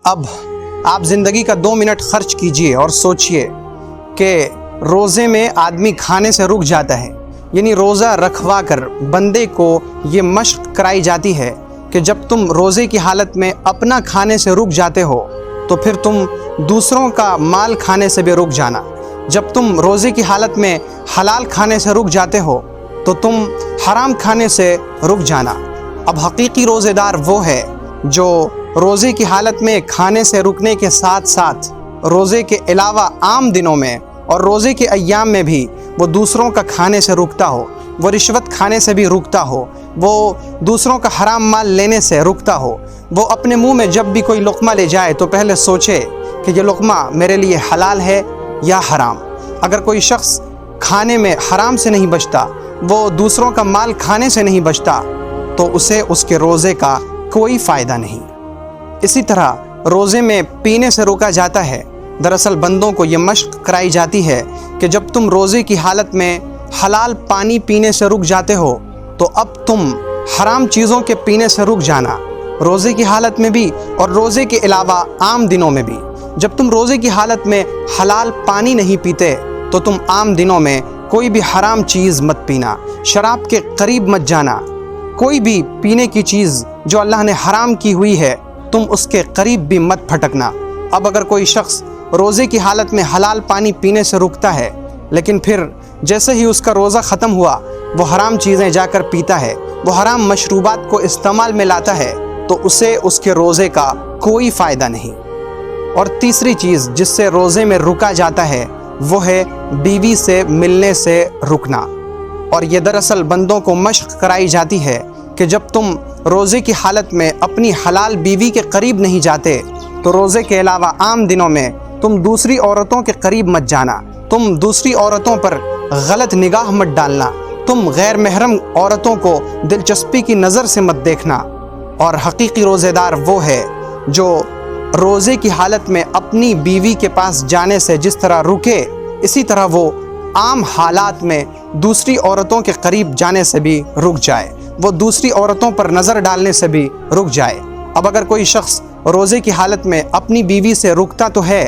اب آپ زندگی کا 2 منٹ خرچ کیجئے اور سوچئے کہ روزے میں آدمی کھانے سے رک جاتا ہے، یعنی روزہ رکھوا کر بندے کو یہ مشق کرائی جاتی ہے کہ جب تم روزے کی حالت میں اپنا کھانے سے رک جاتے ہو تو پھر تم دوسروں کا مال کھانے سے بھی رک جانا، جب تم روزے کی حالت میں حلال کھانے سے رک جاتے ہو تو تم حرام کھانے سے رک جانا۔ اب حقیقی روزے دار وہ ہے جو روزے کی حالت میں کھانے سے رکنے کے ساتھ ساتھ روزے کے علاوہ عام دنوں میں اور روزے کے ایام میں بھی وہ دوسروں کا کھانے سے رکتا ہو، وہ رشوت کھانے سے بھی رکتا ہو، وہ دوسروں کا حرام مال لینے سے رکتا ہو، وہ اپنے منہ میں جب بھی کوئی لقمہ لے جائے تو پہلے سوچے کہ یہ لقمہ میرے لیے حلال ہے یا حرام۔ اگر کوئی شخص کھانے میں حرام سے نہیں بچتا، وہ دوسروں کا مال کھانے سے نہیں بچتا، تو اسے اس کے روزے کا کوئی فائدہ نہیں۔ اسی طرح روزے میں پینے سے روکا جاتا ہے۔ دراصل بندوں کو یہ مشق کرائی جاتی ہے کہ جب تم روزے کی حالت میں حلال پانی پینے سے رک جاتے ہو تو اب تم حرام چیزوں کے پینے سے رک جانا، روزے کی حالت میں بھی اور روزے کے علاوہ عام دنوں میں بھی۔ جب تم روزے کی حالت میں حلال پانی نہیں پیتے تو تم عام دنوں میں کوئی بھی حرام چیز مت پینا، شراب کے قریب مت جانا، کوئی بھی پینے کی چیز جو اللہ نے حرام کی ہوئی ہے تم اس کے قریب بھی مت پھٹکنا۔ اب اگر کوئی شخص روزے کی حالت میں حلال پانی پینے سے رکتا ہے لیکن پھر جیسے ہی اس کا روزہ ختم ہوا وہ حرام چیزیں جا کر پیتا ہے، وہ حرام مشروبات کو استعمال میں لاتا ہے، تو اسے اس کے روزے کا کوئی فائدہ نہیں۔ اور تیسری چیز جس سے روزے میں رکا جاتا ہے وہ ہے بیوی سے ملنے سے رکنا۔ اور یہ دراصل بندوں کو مشق کرائی جاتی ہے کہ جب تم روزے کی حالت میں اپنی حلال بیوی کے قریب نہیں جاتے تو روزے کے علاوہ عام دنوں میں تم دوسری عورتوں کے قریب مت جانا، تم دوسری عورتوں پر غلط نگاہ مت ڈالنا، تم غیر محرم عورتوں کو دلچسپی کی نظر سے مت دیکھنا۔ اور حقیقی روزے دار وہ ہے جو روزے کی حالت میں اپنی بیوی کے پاس جانے سے جس طرح رکے اسی طرح وہ عام حالات میں دوسری عورتوں کے قریب جانے سے بھی رک جائے، وہ دوسری عورتوں پر نظر ڈالنے سے بھی رک جائے۔ اب اگر کوئی شخص روزے کی حالت میں اپنی بیوی سے رکتا تو ہے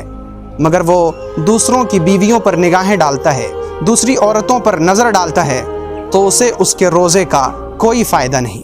مگر وہ دوسروں کی بیویوں پر نگاہیں ڈالتا ہے، دوسری عورتوں پر نظر ڈالتا ہے، تو اسے اس کے روزے کا کوئی فائدہ نہیں۔